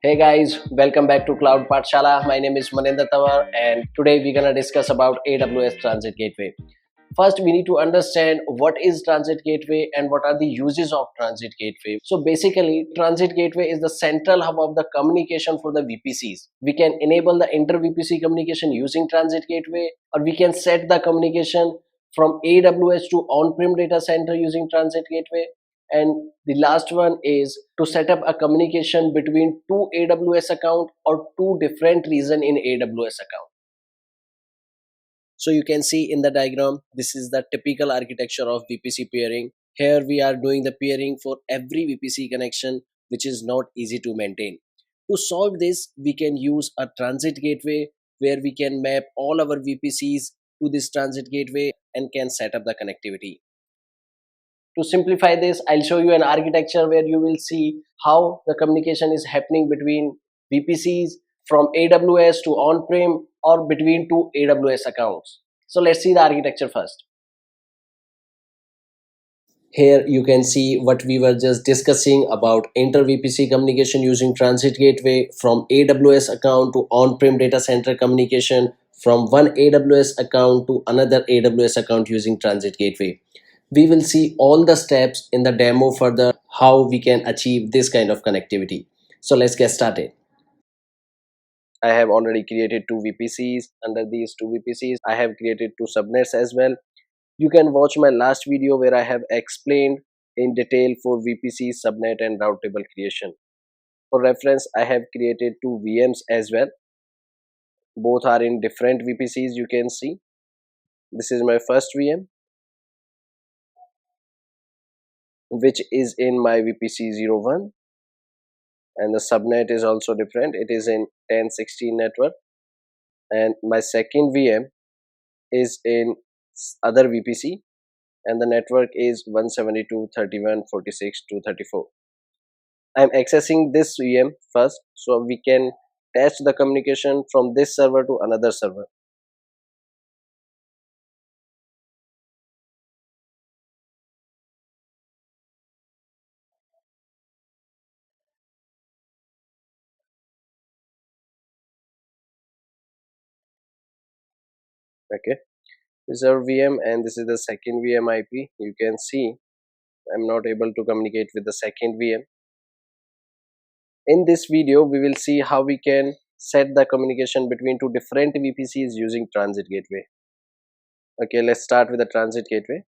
Hey guys, welcome back to Cloud Pathshala. My name is Manender Tanwar and today we're gonna discuss about AWS Transit Gateway. First, we need to understand what is Transit Gateway and what are the uses of Transit Gateway. So basically, Transit Gateway is the central hub of the communication for the VPCs. We can enable the inter-VPC communication using Transit Gateway, or we can set the communication from AWS to on-prem data center using Transit Gateway. And the last one is to set up a communication between two AWS account or two different region in AWS account. So you can see in the diagram, this is the typical architecture of VPC peering. Here we are doing the peering for every VPC connection, which is not easy to maintain. To solve this, we can use a transit gateway where we can map all our VPCs to this transit gateway and can set up the connectivity. To simplify this, I'll show you an architecture where you will see how the communication is happening between VPCs from AWS to on-prem or between two AWS accounts. So let's see the architecture first. Here you can see what we were just discussing about inter-VPC communication using Transit Gateway, from AWS account to on-prem data center communication from one AWS account to another AWS account using Transit Gateway. We will see all the steps in the demo further how we can achieve this kind of connectivity. So let's get started. I have already created two VPCs. Under these two VPCs, I have created two subnets as well. You can watch my last video where I have explained in detail for VPC, subnet and route table creation. For reference, I have created two VMs as well. Both are in different VPCs. You can see this is my first VM, which is in my VPC01, and the subnet is also different. It is in 1016 network, and my second VM is in other VPC, and the network is 172.31.46.234. I'm accessing this VM first so we can test the communication from this server to another server. Okay, this is our VM and this is the second VM IP. You can see I'm not able to communicate with the second VM. In this video, we will see how we can set the communication between two different VPCs using Transit Gateway. Okay, let's start with the Transit Gateway.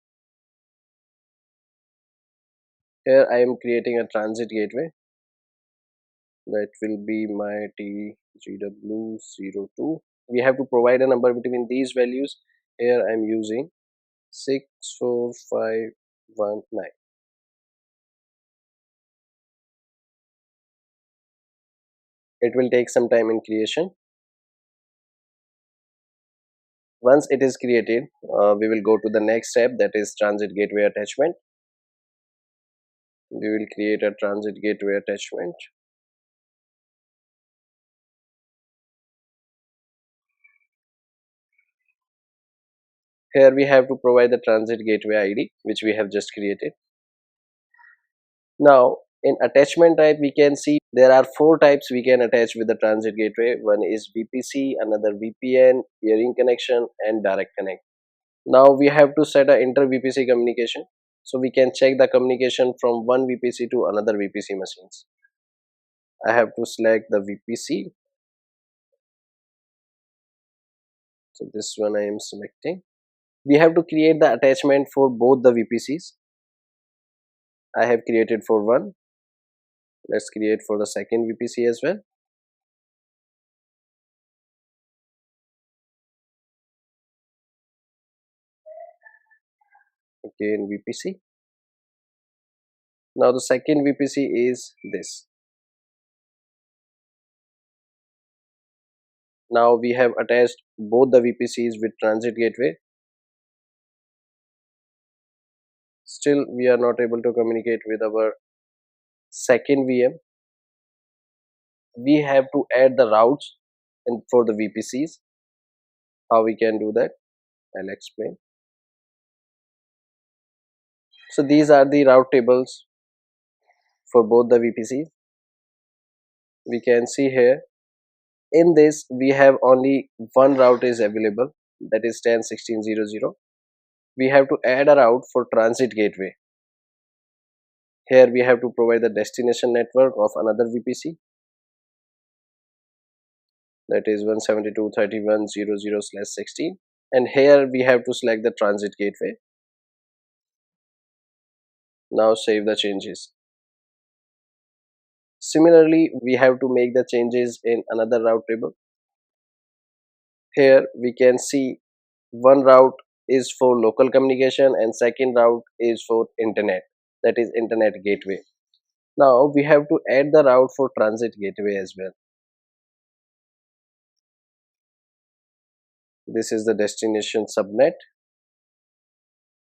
Here I am creating a Transit Gateway. That will be my TGW02. We have to provide a number between these values. Here I am using 64519. It will take some time in creation. Once it is created, we will go to the next step, that is Transit Gateway attachment. We will create a Transit Gateway attachment. Here we have to provide the Transit Gateway ID, which we have just created. Now in attachment type, we can see there are four types we can attach with the Transit Gateway. One is VPC, another VPN, peering connection and direct connect. Now we have to set a inter VPC communication, so we can check the communication from one VPC to another VPC machines. I have to select the VPC, so this one I am selecting. We have to create the attachment for both the VPCs. I have created for one. Let's create for the second VPC as well. Again VPC. Now the second VPC is this. Now we have attached both the VPCs with Transit Gateway. Still we are not able to communicate with our second VM. We have to add the routes and for the VPCs. How we can do that, I'll explain. So these are the route tables for both the VPCs. we can see here in this we have only one route is available, that is 10.16.00. We have to add a route for transit gateway. Here we have to provide the destination network of another VPC, that is 172.31.00/16, and here we have to select the transit gateway. Now save the changes. Similarly, we have to make the changes in another route table. Here we can see one route is for local communication and second route is for internet, that is internet gateway. Now we have to add the route for transit gateway as well. This is the destination subnet,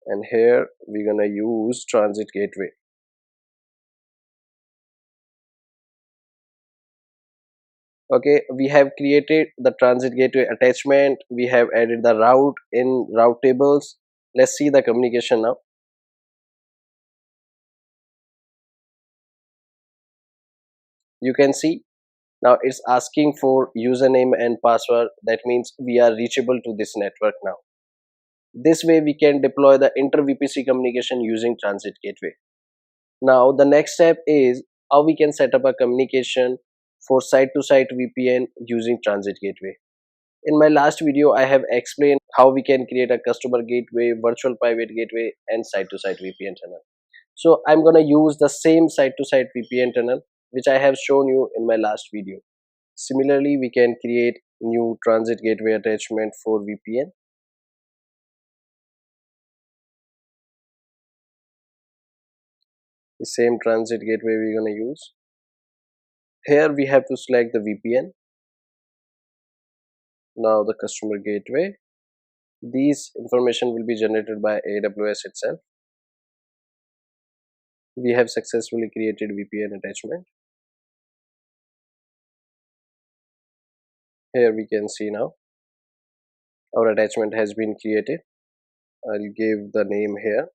and here we're gonna use transit gateway. Okay, we have created the transit gateway attachment, we have added the route in route tables. Let's see the communication now. You can see now it's asking for username and password. That means we are reachable to this network now. This way we can deploy the inter VPC communication using transit gateway. Now the next step is how we can set up a communication for site to site VPN using transit gateway. In my last video, I have explained how we can create a customer gateway, virtual private gateway, and site to site VPN tunnel. So I'm gonna use the same site to site VPN tunnel which I have shown you in my last video. Similarly, we can create new transit gateway attachment for VPN. The same transit gateway we're gonna use. Here we have to select the VPN. Now the customer gateway. These information will be generated by AWS itself. We have successfully created VPN attachment. Here we can see now our attachment has been created. I'll give the name here.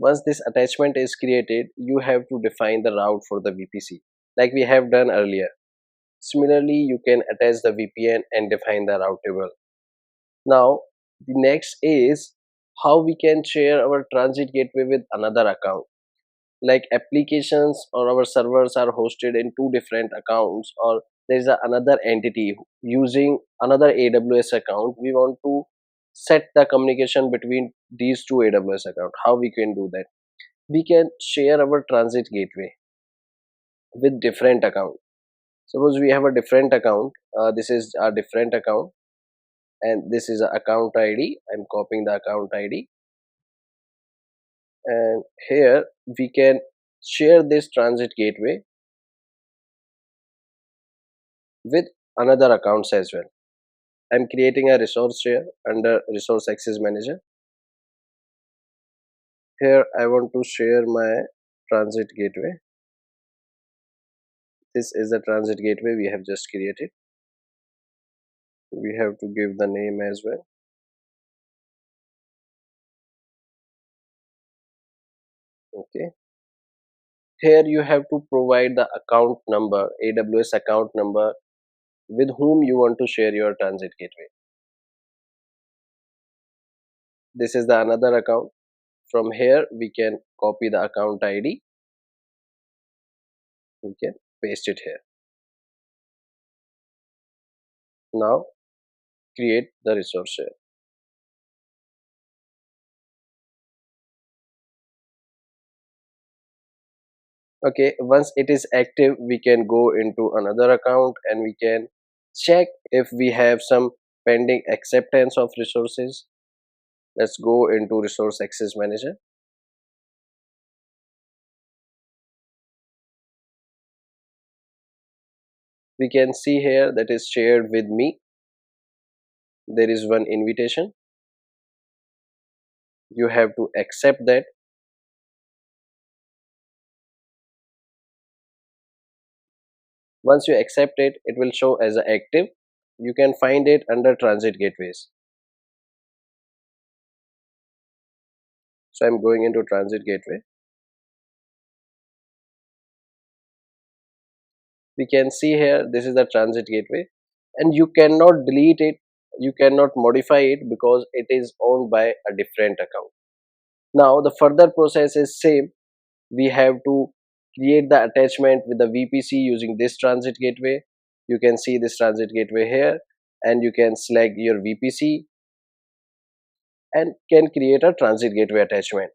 Once this attachment is created, you have to define the route for the VPC like we have done earlier. Similarly, you can attach the VPN and define the route table. Now, the next is how we can share our transit gateway with another account. Like applications or our servers are hosted in two different accounts, or there is another entity using another AWS account. We want to set the communication between these two AWS accounts. How we can do that? We can share our transit gateway with different account. Suppose we have a different account. This is a different account, and this is a account ID. I'm copying the account ID, and here we can share this transit gateway with another accounts as well. I'm creating a resource here under resource access manager. Here I want to share my transit gateway. This is the transit gateway we have just created. We have to give the name as well. Okay, here you have to provide the account number, AWS account number, with whom you want to share your transit gateway. This is the another account. From here we can copy the account ID. We can paste it here. Now create the resource here. Okay, once it is active, we can go into another account and we can check if we have some pending acceptance of resources. Let's go into resource access manager. We can see here that is shared with me. There is one invitation. You have to accept that. Once you accept it, it will show as active. You can find it under transit gateways. So I'm going into Transit Gateway. We can see here this is the Transit Gateway, and you cannot delete it, you cannot modify it because it is owned by a different account. Now the further process is same. We have to create the attachment with the VPC using this Transit Gateway. You can see this Transit Gateway here, and you can select your VPC and can create a Transit Gateway attachment.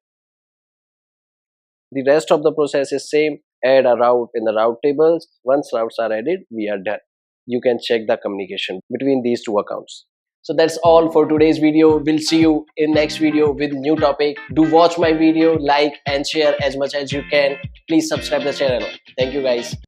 The rest of the process is same. Add a route in the route tables. Once routes are added, we are done. You can check the communication between these two accounts. So that's all for today's video. We'll see you in next video with new topic. Do watch my video, like and share as much as you can. Please subscribe the channel. Thank you guys.